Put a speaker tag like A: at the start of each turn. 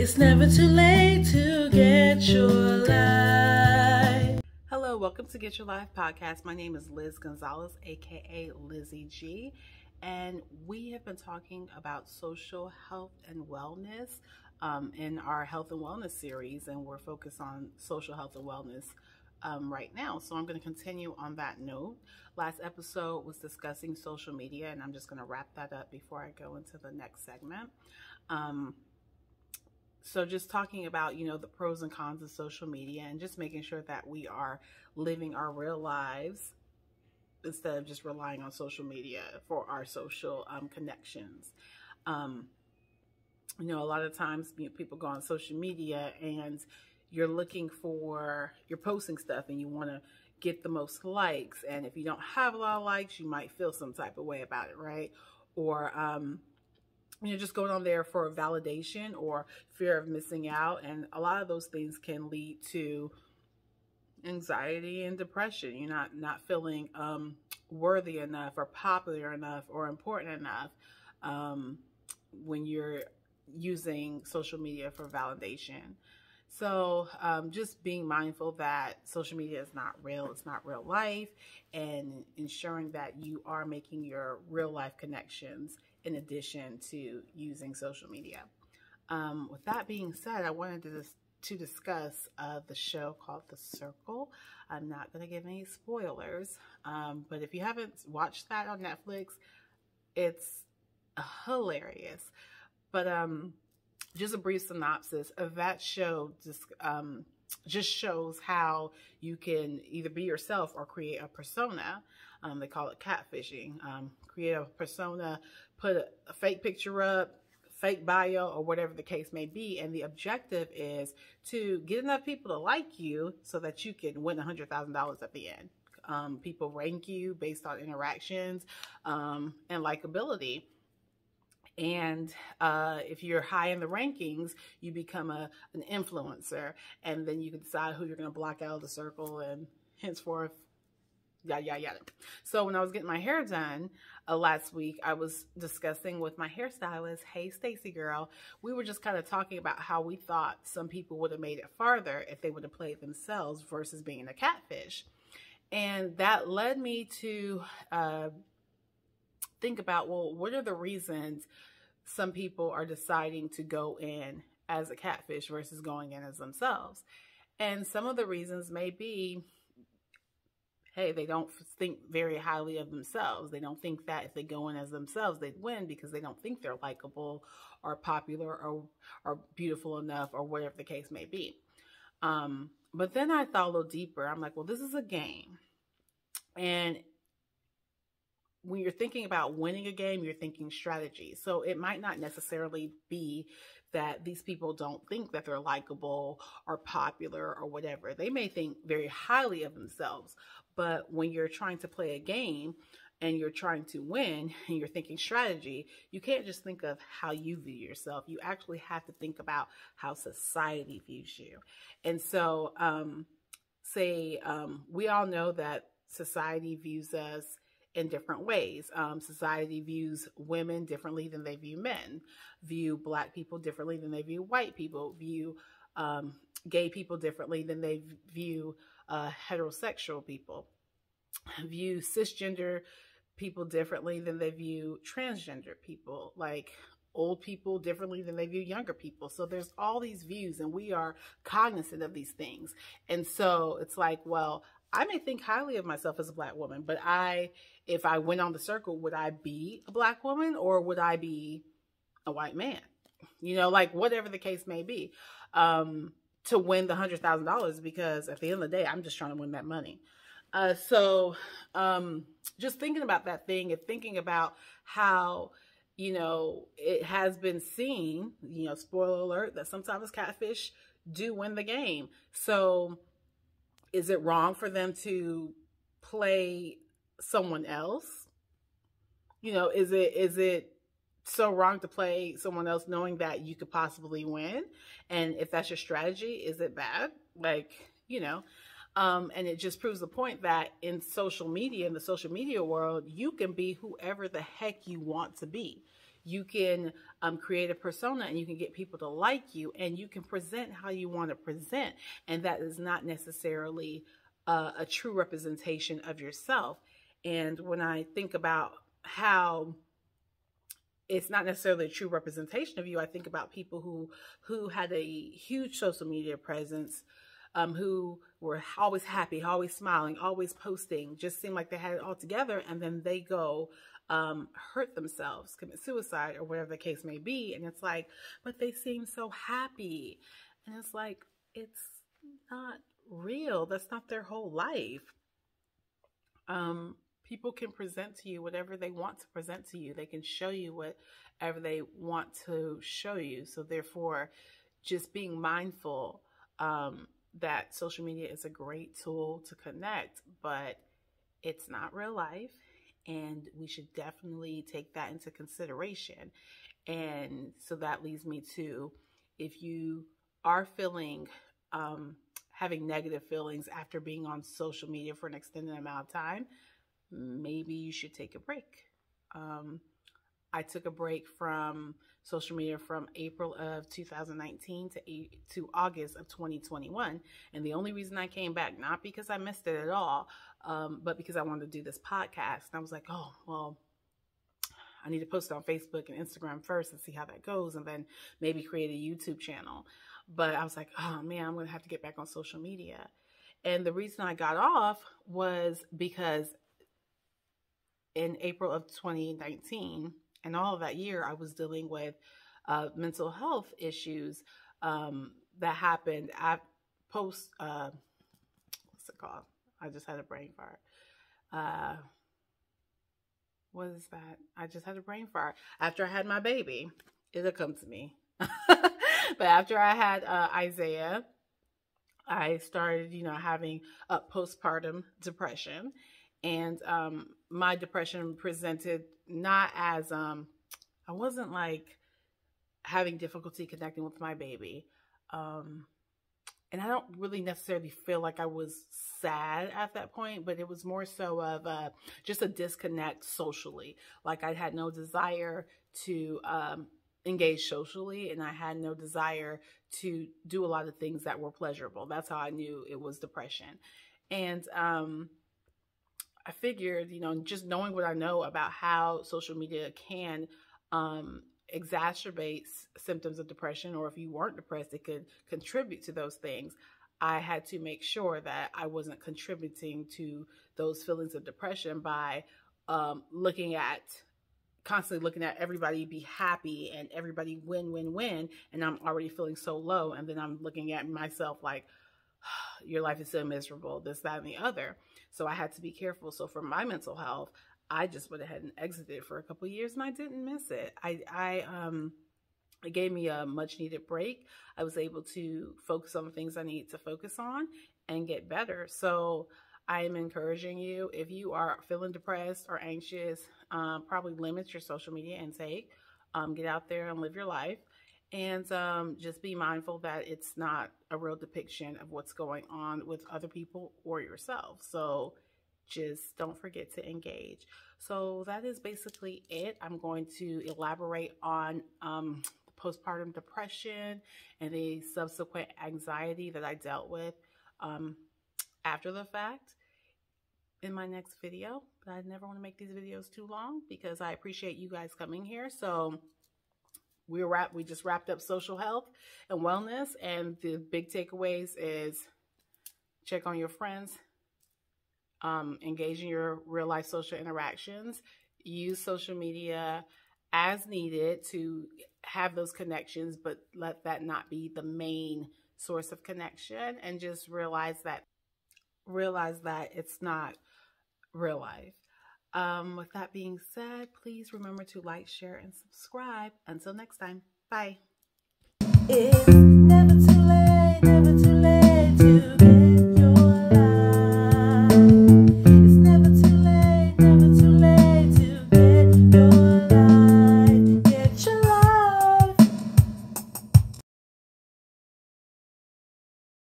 A: It's never too late to get your life.
B: Hello, welcome to Get Your Life podcast. My name is Liz Gonzalez, aka Lizzie G, and we have been talking about social health and wellness in our health and wellness series, and we're focused on social health and wellness right now. So I'm going to continue on that note. Last episode was discussing social media, and I'm just going to wrap that up before I go into the next segment. So just talking about, the pros and cons of social media and just making sure that we are living our real lives instead of just relying on social media for our social connections. A lot of times people go on social media and you're posting stuff and you want to get the most likes. And if you don't have a lot of likes, you might feel some type of way about it, right? Or, just going on there for validation or fear of missing out. And a lot of those things can lead to anxiety and depression. You're not feeling worthy enough or popular enough or important enough when you're using social media for validation. So just being mindful that social media is not real, it's not real life, and ensuring that you are making your real life connections in addition to using social media. With that being said, I wanted to discuss the show called The Circle. I'm not going to give any spoilers, but if you haven't watched that on Netflix, it's hilarious. But just a brief synopsis of that show just shows how you can either be yourself or create a persona. They call it catfishing. Create a persona, put a fake picture up, fake bio, or whatever the case may be. And the objective is to get enough people to like you so that you can win $100,000 at the end. People rank you based on interactions and likability. And if you're high in the rankings, you become an influencer, and then you can decide who you're going to block out of the circle and henceforth, yada, yada, yada. So when I was getting my hair done last week, I was discussing with my hairstylist, hey, Stacy girl, we were just kind of talking about how we thought some people would have made it farther if they would have played themselves versus being a catfish. And that led me to think about, well, what are the reasons some people are deciding to go in as a catfish versus going in as themselves? And some of the reasons may be, hey, they don't think very highly of themselves. They don't think that if they go in as themselves, they'd win because they don't think they're likable or popular or beautiful enough or whatever the case may be. But then I thought a little deeper. I'm like, well, this is a game. And when you're thinking about winning a game, you're thinking strategy. So it might not necessarily be that these people don't think that they're likable or popular or whatever. They may think very highly of themselves. But when you're trying to play a game and you're trying to win and you're thinking strategy, you can't just think of how you view yourself. You actually have to think about how society views you. And so we all know that society views us in different ways. Society views women differently than they view men, view Black people differently than they view white people, view gay people differently than they view heterosexual people, view cisgender people differently than they view transgender people, like old people differently than they view younger people. So there's all these views and we are cognizant of these things. And so it's like, well, I may think highly of myself as a Black woman, but if I went on the circle, would I be a Black woman or would I be a white man? Like whatever the case may be, to win the $100,000, because at the end of the day, I'm just trying to win that money. So just thinking about that thing and thinking about how, it has been seen, spoiler alert, that sometimes catfish do win the game. So is it wrong for them to play someone else? Is it so wrong to play someone else knowing that you could possibly win? And if that's your strategy, is it bad? And it just proves the point that in the social media world, you can be whoever the heck you want to be. You can create a persona, and you can get people to like you, and you can present how you want to present. And that is not necessarily a true representation of yourself. And when I think about how it's not necessarily a true representation of you, I think about people who had a huge social media presence, who were always happy, always smiling, always posting, just seemed like they had it all together, and then they go hurt themselves, commit suicide, or whatever the case may be. And it's like, but they seem so happy. And it's like, it's not real. That's not their whole life. People can present to you whatever they want to present to you. They can show you whatever they want to show you. So therefore, just being mindful that social media is a great tool to connect, but it's not real life. And we should definitely take that into consideration. And so that leads me to, if you are feeling, having negative feelings after being on social media for an extended amount of time, maybe you should take a break. I took a break from social media from April of 2019 to August of 2021. And the only reason I came back, not because I missed it at all, but because I wanted to do this podcast. And I was like, oh, well, I need to post it on Facebook and Instagram first and see how that goes, and then maybe create a YouTube channel. But I was like, oh man, I'm going to have to get back on social media. And the reason I got off was because in April of 2019 and all of that year, I was dealing with mental health issues that happened at post, what's it called? I just had a brain fart. What is that? I just had a brain fart. After I had my baby, it'll come to me. But after I had Isaiah, I started, having a postpartum depression. And my depression presented not as, I wasn't like having difficulty connecting with my baby. And I don't really necessarily feel like I was sad at that point, but it was more so of just a disconnect socially. Like I had no desire to engage socially, and I had no desire to do a lot of things that were pleasurable. That's how I knew it was depression. And I figured, just knowing what I know about how social media can exacerbate symptoms of depression, or if you weren't depressed, it could contribute to those things. I had to make sure that I wasn't contributing to those feelings of depression by constantly looking at everybody be happy and everybody win, and I'm already feeling so low. And then I'm looking at myself like, your life is so miserable, this, that, and the other. So I had to be careful. So for my mental health, I just went ahead and exited for a couple of years, and I didn't miss it. It gave me a much needed break. I was able to focus on the things I need to focus on and get better. So I am encouraging you, if you are feeling depressed or anxious, probably limit your social media intake. Get out there and live your life. And just be mindful that it's not a real depiction of what's going on with other people or yourself. So just don't forget to engage. So that is basically it. I'm going to elaborate on postpartum depression and the subsequent anxiety that I dealt with after the fact in my next video. But I never want to make these videos too long because I appreciate you guys coming here. So we just wrapped up social health and wellness, and the big takeaways is check on your friends, engage in your real life social interactions, use social media as needed to have those connections, but let that not be the main source of connection, and just realize that it's not real life. With that being said, please remember to like, share, and subscribe. Until next time, bye.
A: It's never too late to